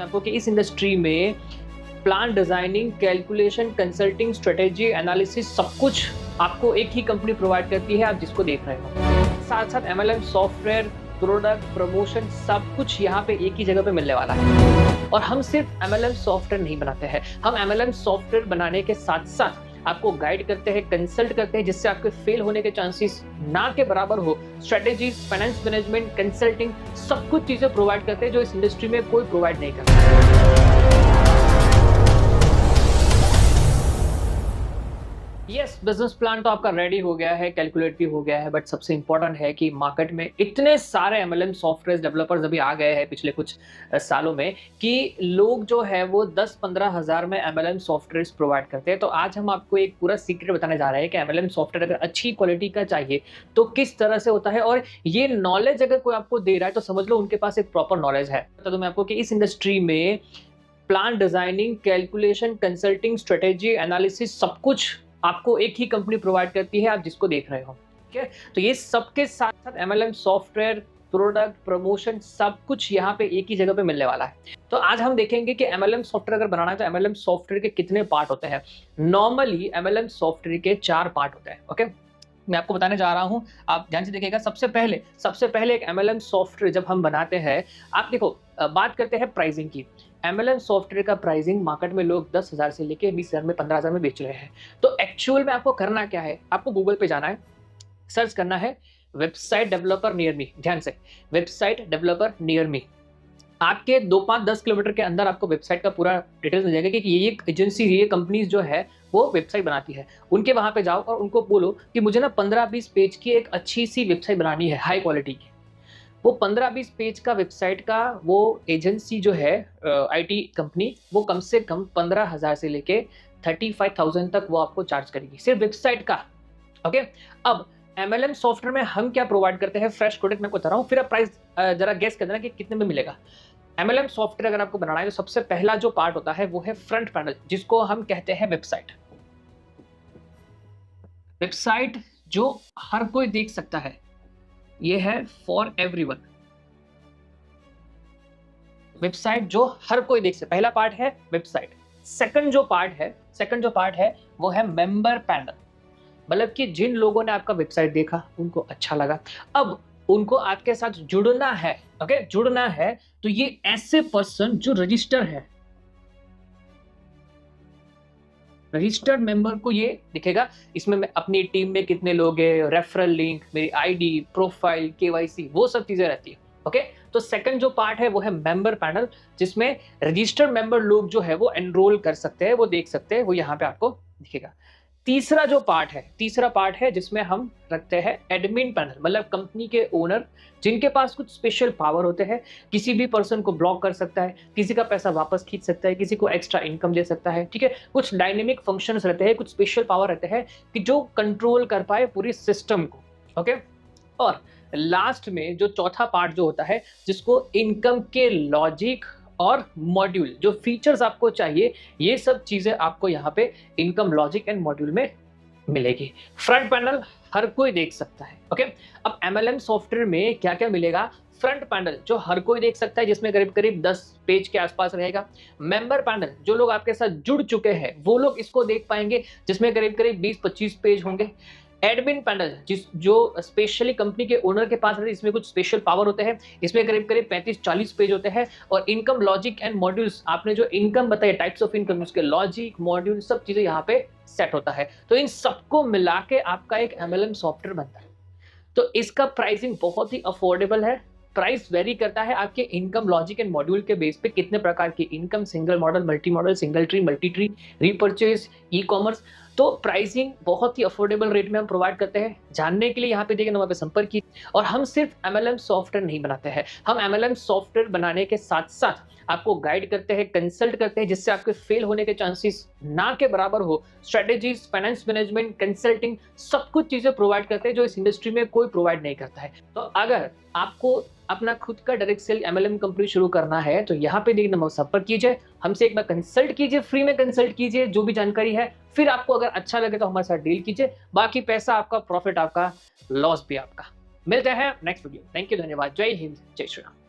आपको कि इस इंडस्ट्री में plan designing, calculation, consulting, strategy, analysis सब कुछ आपको एक ही कंपनी प्रोवाइड करती है, आप जिसको देख रहे हो। साथ साथ एमएलएम सॉफ्टवेयर, प्रोडक्ट, प्रमोशन सब कुछ यहाँ पे एक ही जगह पे मिलने वाला है। और हम सिर्फ एमएलएम सॉफ्टवेयर नहीं बनाते हैं, हम एमएलएम सॉफ्टवेयर बनाने के साथ साथ आपको गाइड करते हैं, कंसल्ट करते हैं, जिससे आपके फेल होने के चांसेस ना के बराबर हो। स्ट्रेटेजीज, फाइनेंस मैनेजमेंट, कंसल्टिंग सब कुछ चीजें प्रोवाइड करते हैं जो इस इंडस्ट्री में कोई प्रोवाइड नहीं करता। यस, बिजनेस प्लान तो आपका रेडी हो गया है, कैलकुलेट भी हो गया है, बट सबसे इंपॉर्टेंट है कि मार्केट में इतने सारे एमएलएम सॉफ्टवेयर डेवलपर्स अभी आ गए हैं पिछले कुछ सालों में कि लोग जो है वो 10-15 हज़ार में एमएलएम सॉफ्टवेयर प्रोवाइड करते हैं। तो आज हम आपको एक पूरा सीक्रेट बताने जा रहे हैं कि एमएलएम सॉफ्टवेयर अगर अच्छी क्वालिटी का चाहिए तो किस तरह से होता है, और ये नॉलेज अगर कोई आपको दे रहा है तो समझ लो उनके पास एक प्रॉपर नॉलेज है। तो मैं आपको कि इस इंडस्ट्री में plan designing, calculation, consulting, strategy, analysis सब कुछ आपको एक ही कंपनी प्रोवाइड करती है, आप जिसको देख रहे हो। ठीक है, तो ये सबके साथ साथ एमएलएम सॉफ्टवेयर, प्रोडक्ट, प्रमोशन सब कुछ यहाँ पे एक ही जगह पे मिलने वाला है। तो आज हम देखेंगे कि एमएलएम सॉफ्टवेयर अगर बनाना है तो एमएलएम सॉफ्टवेयर के कितने पार्ट होते हैं। नॉर्मली एमएलएम सॉफ्टवेयर के 4 पार्ट होते हैं। ओके, मैं आपको बताने जा रहा हूं, आप ध्यान से देखिएगा। सबसे पहले एक एमएलएम सॉफ्टवेयर जब हम बनाते हैं, आप देखो बात करते हैं प्राइसिंग की। एमएलएम सॉफ्टवेयर का प्राइसिंग मार्केट में लोग 10,000 से लेके 20,000 में, 15,000 में बेच रहे हैं। तो एक्चुअल में आपको करना क्या है, आपको गूगल पे जाना है, सर्च करना है वेबसाइट डेवलपर नियर मी। ध्यान से, वेबसाइट डेवलपर नियर मी। आपके 2, 5, 10 किलोमीटर के अंदर आपको वेबसाइट का पूरा डिटेल्स मिल जाएगा कि ये एजेंसी, ये कंपनीज जो है वो वेबसाइट बनाती है। उनके वहां पे जाओ और उनको बोलो कि मुझे ना 15-20 पेज की एक अच्छी सी वेबसाइट बनानी है, हाई क्वालिटी की। वो 15-20 पेज का वेबसाइट का वो एजेंसी जो है, आईटी कंपनी, वो कम से कम 15,000 से लेके 35,000 तक वो आपको चार्ज करेगी सिर्फ वेबसाइट का। ओके, अब एमएलएम सॉफ्टवेयर में हम क्या प्रोवाइड करते हैं, फ्रेश प्रोडक्ट मैं आपको बता रहा हूँ, फिर आप प्राइस जरा गेस कर देना कि कितने में मिलेगा। एमएलएम सॉफ्टवेयर अगर आपको बनाना है तो सबसे पहला जो पार्ट होता है वो है फ्रंट पैनल, जिसको हम कहते हैं वेबसाइट। वेबसाइट जो हर कोई देख सकता है, ये है फॉर एवरीवन। वेबसाइट जो हर कोई देख सकता है, पहला पार्ट है वेबसाइट। सेकंड जो पार्ट है वो है मेंबर पैनल, मतलब कि जिन लोगों ने आपका वेबसाइट देखा, उनको अच्छा लगा, अब उनको आपके साथ जुड़ना है। ओके, जुड़ना है तो ये ऐसे पर्सन जो रजिस्टर है, रजिस्टर्ड मेंबर को ये दिखेगा। इसमें मैं अपनी टीम में कितने लोग हैं, रेफरल लिंक, मेरी आईडी, प्रोफाइल, केवाईसी, वो सब चीजें रहती है। ओके, तो सेकंड जो पार्ट है वो है मेंबर पैनल, जिसमें रजिस्टर्ड मेंबर लोग जो है वो एनरोल कर सकते हैं, वो देख सकते हैं, वो यहाँ पे आपको दिखेगा। तीसरा पार्ट है जिसमें हम रखते हैं एडमिन पैनल, मतलब कंपनी के ओनर जिनके पास कुछ स्पेशल पावर होते हैं। किसी भी पर्सन को ब्लॉक कर सकता है, किसी का पैसा वापस खींच सकता है, किसी को एक्स्ट्रा इनकम दे सकता है। ठीक है, कुछ डायनेमिक फंक्शंस रहते हैं, कुछ स्पेशल पावर रहते हैं कि जो कंट्रोल कर पाए पूरी सिस्टम को। ओके, और लास्ट में जो चौथा पार्ट जो होता है, जिसको इनकम के लॉजिक और मॉड्यूल, जो फीचर्स आपको चाहिए, ये सब चीजें आपको यहाँ पे इनकम, लॉजिक एंड मॉड्यूल में मिलेगी। फ्रंट पैनल हर कोई देख सकता है। ओके, अब एमएलएम सॉफ्टवेयर में क्या क्या मिलेगा, फ्रंट पैनल जो हर कोई देख सकता है, जिसमें करीब करीब 10 पेज के आसपास रहेगा। मेंबर पैनल जो लोग आपके साथ जुड़ चुके हैं वो लोग इसको देख पाएंगे, जिसमें करीब करीब 20-25 पेज होंगे। एडमिन पैनल जो स्पेशली कंपनी के ओनर के पास रहते हैं, इसमें कुछ स्पेशल पावर होते हैं, इसमें करीब करीब 35-40 पेज होते हैं। और इनकम, लॉजिक एंड मॉड्यूल्स, आपने जो इनकम बताई, टाइप्स ऑफ इनकम, उसके लॉजिक, मॉड्यूल सब चीजें यहाँ पे सेट होता है। तो इन सबको मिला के आपका एक एमएलएम सॉफ्टवेयर बनता है। तो इसका प्राइसिंग बहुत ही अफोर्डेबल है। प्राइस वेरी करता है आपके इनकम, लॉजिक एंड मॉड्यूल के बेस पे, कितने प्रकार की income, single model, multi modal, single tree, multi tree, repurchase, e commerce. तो प्राइसिंग बहुत ही अफोर्डेबल रेट में हम प्रोवाइड करते हैं। जानने के लिए यहाँ पे देखिए, नंबर पे संपर्क कीजिए। और हम सिर्फ एमएलएम सॉफ्टवेयर नहीं बनाते हैं, हम एमएलएम सॉफ्टवेयर बनाने के साथ साथ आपको गाइड करते हैं, कंसल्ट करते हैं, जिससे आपके फेल होने के चांसेस ना के बराबर हो। स्ट्रेटेजीज, फाइनेंस मैनेजमेंट, कंसल्टिंग सब कुछ चीजें प्रोवाइड करते हैं जो इस इंडस्ट्री में कोई प्रोवाइड नहीं करता है। तो अगर आपको अपना खुद का डायरेक्ट सेल एमएलएम कंपनी शुरू करना है तो यहाँ पे देखिए, नंबर संपर्क कीजिए, हमसे एक बार कंसल्ट कीजिए, फ्री में कंसल्ट कीजिए, जो भी जानकारी है। फिर आपको अगर अच्छा लगे तो हमारे साथ डील कीजिए, बाकी पैसा आपका, प्रॉफिट आपका, लॉस भी आपका। मिलते हैं नेक्स्ट वीडियो। थैंक यू, धन्यवाद, जय हिंद, जय श्री राम।